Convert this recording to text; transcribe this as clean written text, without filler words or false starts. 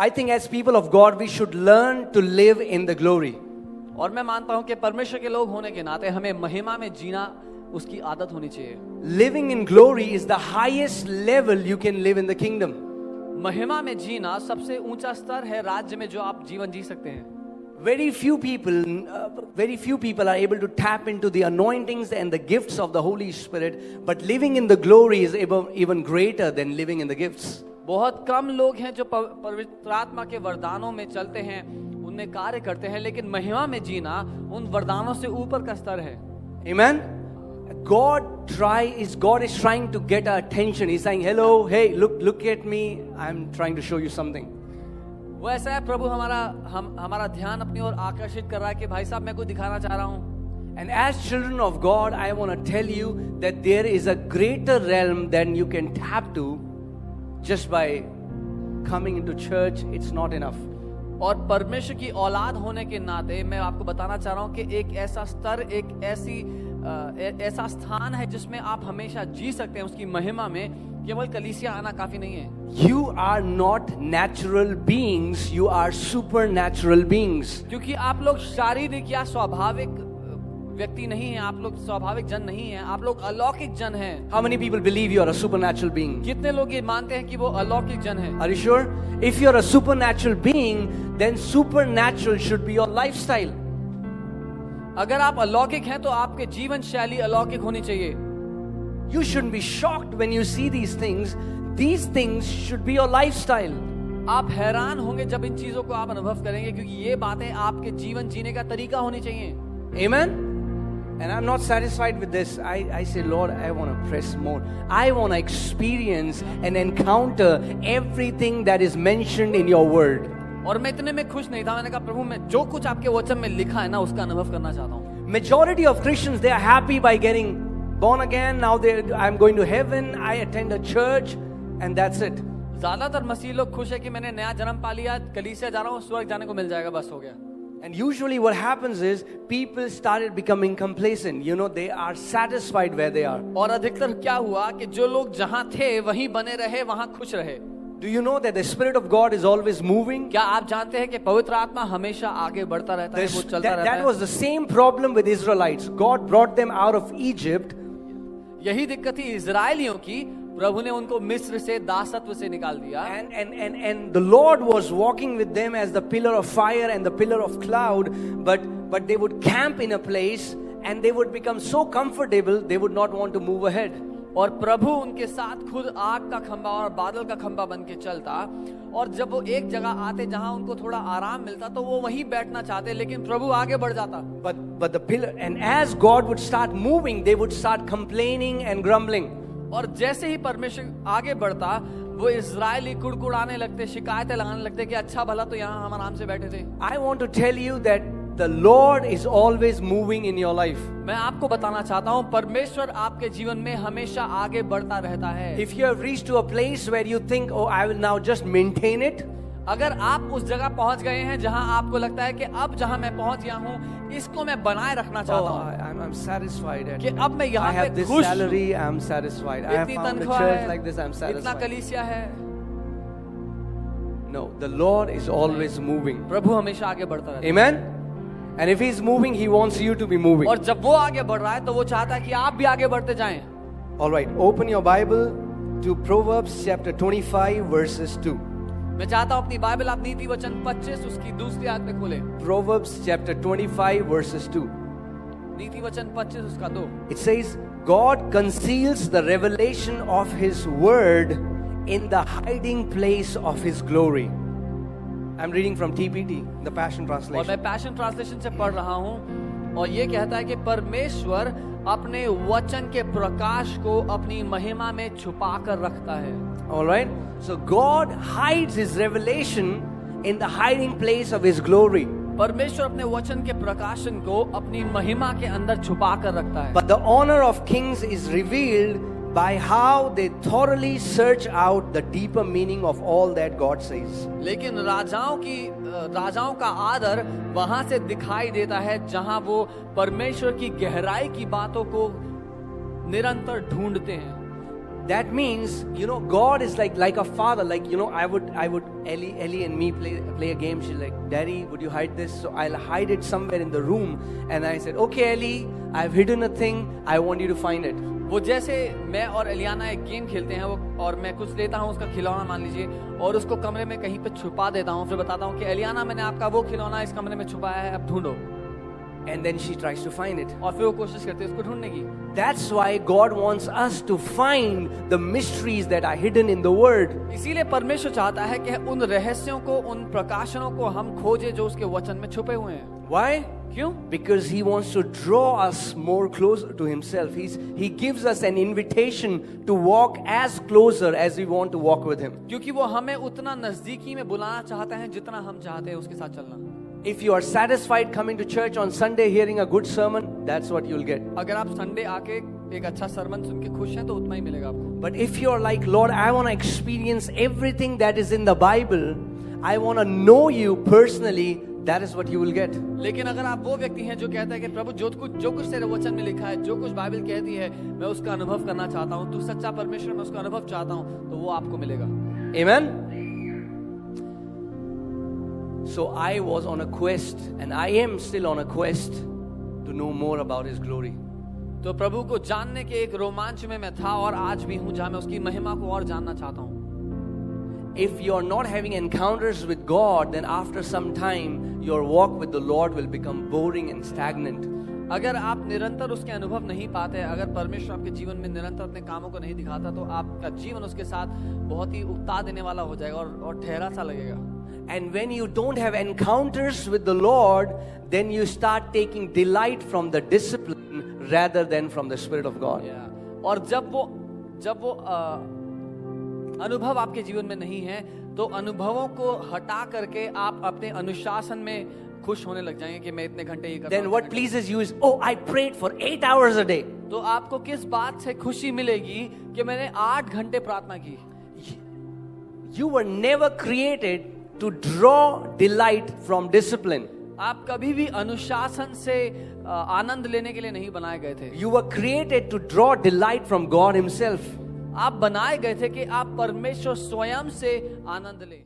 I think as people of God, we should learn to live in the glory. और मैं मानता हूं कि परमेश्वर के लोग होने के नाते हमें महिमा में जीना उसकी आदत होनी चाहिए. Living in glory is the highest level you can live in the kingdom. महिमा में जीना सबसे ऊंचा स्तर है राज्य में जो आप जीवन जी सकते हैं. Very few people are able to tap into the anointings and the gifts of the Holy Spirit, but living in the glory is even greater than living in the gifts. बहुत कम लोग हैं जो पवित्र आत्मा के वरदानों में चलते हैं, उनमें कार्य करते हैं, लेकिन महिमा में जीना उन वरदानों से ऊपर का स्तर है. Amen. God is trying to get our attention. He's saying, "Hello, hey, look at me. I'm trying to show you something." वो ऐसा है, प्रभु हमारा ध्यान अपनी ओर आकर्षित कर रहा है कि भाई साहब मैं कुछ दिखाना चाह रहा हूँ. And as children of God, I want to tell you that there is a greater realm than you can tap to just by coming into church. It's not enough. और परमेश्वर की औलाद होने के नाते मैं आपको बताना चाह रहा हूँ कि एक ऐसा स्तर, एक ऐसा स्थान है जिसमें आप हमेशा जी सकते हैं उसकी महिमा में. केवल कलीसिया आना काफी नहीं है. You are not natural beings, you are supernatural beings. क्योंकि आप लोग शारीरिक या स्वाभाविक व्यक्ति नहीं हैं, आप लोग स्वाभाविक जन नहीं हैं, आप लोग अलौकिक जन हैं. How many people believe you are a supernatural being? कितने लोग ये मानते हैं कि वो अलौकिक जन हैं? Are you sure? If you are a supernatural being, then supernatural should be your lifestyle. अगर आप अलौकिक हैं तो आपके जीवन शैली अलौकिक होनी चाहिए. You shouldn't be shocked when you see these things. These things should be your lifestyle. आप हैरान होंगे जब इन चीजों को आप अनुभव करेंगे, क्योंकि ये बातें आपके जीवन जीने का तरीका होनी चाहिए. Amen. And I'm not satisfied with this. I say, Lord, I want to press more. I want to experience and encounter everything that is mentioned in your word. और मैं इतने में खुश नहीं था. मैंने कहा प्रभु मैं जो कुछ आपके वचन में लिखा है ना उसका अनुभव करना चाहता हूँ. Majority of Christians, they are happy by getting born again. Now I'm going to heaven. I attend a church and that's it. ज्यादातर मसीह लोग खुश है कि मैंने नया जन्म पा लिया, कलीसिया जा रहा हूँ, स्वर्ग जाने को मिल जाएगा, बस हो गया. And usually what happens is people started becoming complacent. You know, they are satisfied where they are. और अधिकतर क्या हुआ कि जो लोग जहाँ थे वहीं बने रहे, वहाँ खुश रहे. Do you know that the Spirit of God is always moving? क्या आप जानते हैं कि पवित्र आत्मा हमेशा आगे बढ़ता रहता है, वो चलता रहता है. That was the same problem with Israelites. God brought them out of Egypt. यही दिक्कत थी इजरायलियों की. प्रभु ने उनको मिस्र से दासत्व से निकाल दिया. And the Lord was walking with them as the pillar of fire and the pillar of cloud, but they would camp in a place and they would become so comfortable they would not want to move ahead. और प्रभु उनके साथ खुद आग का खंभा और बादल का खंभा बन के चलता, और जब वो एक जगह आते जहां उनको थोड़ा आराम मिलता तो वो वहीं बैठना चाहते, लेकिन प्रभु आगे बढ़ जाता. But the pillar, and as God would start moving, they would start complaining and grumbling. और जैसे ही परमेश्वर आगे बढ़ता वो इजरायली कुड़कुड़ाने लगते, शिकायतें लगाने लगते कि अच्छा भला तो यहाँ हम आराम से बैठे थे. I want to tell you that the Lord is always moving in your life. मैं आपको बताना चाहता हूँ परमेश्वर आपके जीवन में हमेशा आगे बढ़ता रहता है. If you have reached to a place where you think, oh, I will now just maintain it. अगर आप उस जगह पहुंच गए हैं जहां आपको लगता है कि अब जहां मैं पहुंच गया हूं इसको मैं बनाए रखना चाहता हूं. I'm satisfied. कि अब मैं यहाँ I have this खुश. salary. I'm satisfied. I have found a church like this. I'm satisfied. इतना कलीसिया है. No, the Lord is always moving. प्रभु हमेशा आगे बढ़ता रहता है. Amen. And if He's moving, He wants you to be moving. और जब वो आगे बढ़ रहा है तो वो चाहता है कि आप भी आगे बढ़ते जाएं. All right, open your Bible to Proverbs chapter 25 verses 2. मैं चाहता हूं अपनी बाइबल आप नीति वचन 25 उसकी दूसरी आयत में खोलें. Proverbs chapter 25 verses 2. नीति वचन 25 उसका 2. It says, God conceals the revelation of His word in the hiding place of His glory. I'm reading from TPT, the Passion Translation. और मैं पैशन ट्रांसलेशन से पढ़ रहा हूं, और ये कहता है कि परमेश्वर अपने वचन के प्रकाश को अपनी महिमा में छुपा कर रखता है. All right, so God hides His revelation in the hiding place of His glory. परमेश्वर अपने वचन के प्रकाशन को अपनी महिमा के अंदर छुपा कर रखता है. But the honor of kings is revealed by how they thoroughly search out the deeper meaning of all that God says. लेकिन राजाओं का आदर वहां से दिखाई देता है जहां वो परमेश्वर की गहराई की बातों को निरंतर ढूंढते हैं. That means, God is like a father. Like, I would Ellie and me play a game. She's like, Daddy, would you hide this? So I'll hide it somewhere in the room. And I said, okay, Ellie, I've hidden a thing. I want you to find it. वो जैसे मैं और एलियाना एक game खेलते हैं वो, और मैं कुछ लेता हूँ उसका खिलौना मान लीजिए, और उसको कमरे में कहीं पे छुपा देता हूँ, फिर बताता हूँ कि एलियाना मैंने आपका वो खिलौना इस कमरे में छुपाया है, अब ढूंढो. And then she tries to find it. और फिर वो कोशिश करती है उसको ढूंढने की. That's why God wants us to find the mysteries that are hidden in the Word. इसीलिए परमेश्वर चाहता है कि उन रहस्यों को, उन प्रकाशनों को हम खोजें जो उसके वचन में छुपे हुए हैं. Why? क्यों? Because He wants to draw us more closer to Himself. He gives us an invitation to walk as closer as we want to walk with Him. क्योंकि वो हमें उतना नजदीकी में बुलाना चाहते हैं जितना हम चाहते हैं उसके साथ चलना. If you are satisfied coming to church on Sunday, hearing a good sermon, that's what you'll get. अगर आप संडे आके एक अच्छा सरमन सुन के खुश हैं तो उतना ही मिलेगा आपको. But if you're like, Lord, I want to experience everything that is in the Bible, I want to know you personally, that is what you will get. लेकिन अगर आप वो व्यक्ति हैं जो कहता है कि प्रभु जो कुछ तेरे वचन में लिखा है, जो कुछ बाइबल कहती है, मैं उसका अनुभव करना चाहता हूँ, तू सच्चा परमेश्वर, मैं उसका अनुभव चाहता हूँ, तो वो आपको मिलेगा. Amen. So I was on a quest, and I am still on a quest to know more about His glory. तो प्रभु को जानने के एक रोमांच में मैं था और आज भी हूँ, जहाँ मैं उसकी महिमा को और जानना चाहता हूँ. If you are not having encounters with God, then after some time your walk with the Lord will become boring and stagnant. अगर आप निरंतर उसके अनुभव नहीं पाते, अगर परमेश्वर आपके जीवन में निरंतर अपने कामों को नहीं दिखाता, तो आपका जीवन उसके साथ बहुत ही उकता देने वाला हो जाएगा और ठहरा सा लगेगा. And when you don't have encounters with the Lord, then you start taking delight from the discipline rather than from the Spirit of God. और जब वो अनुभव आपके जीवन में नहीं है, तो अनुभवों को हटा करके आप अपने अनुशासन में खुश होने लग जाएंगे कि मैं इतने घंटे ये करता हूं. Then what pleases you is, oh, I prayed for 8 hours a day. तो आपको किस बात से खुशी मिलेगी कि मैंने 8 घंटे प्रार्थना की? You were never created to draw delight from discipline. आप कभी भी अनुशासन से आनंद लेने के लिए नहीं बनाए गए थे. You were created to draw delight from God Himself. आप बनाए गए थे कि आप परमेश्वर स्वयं से आनंद लें.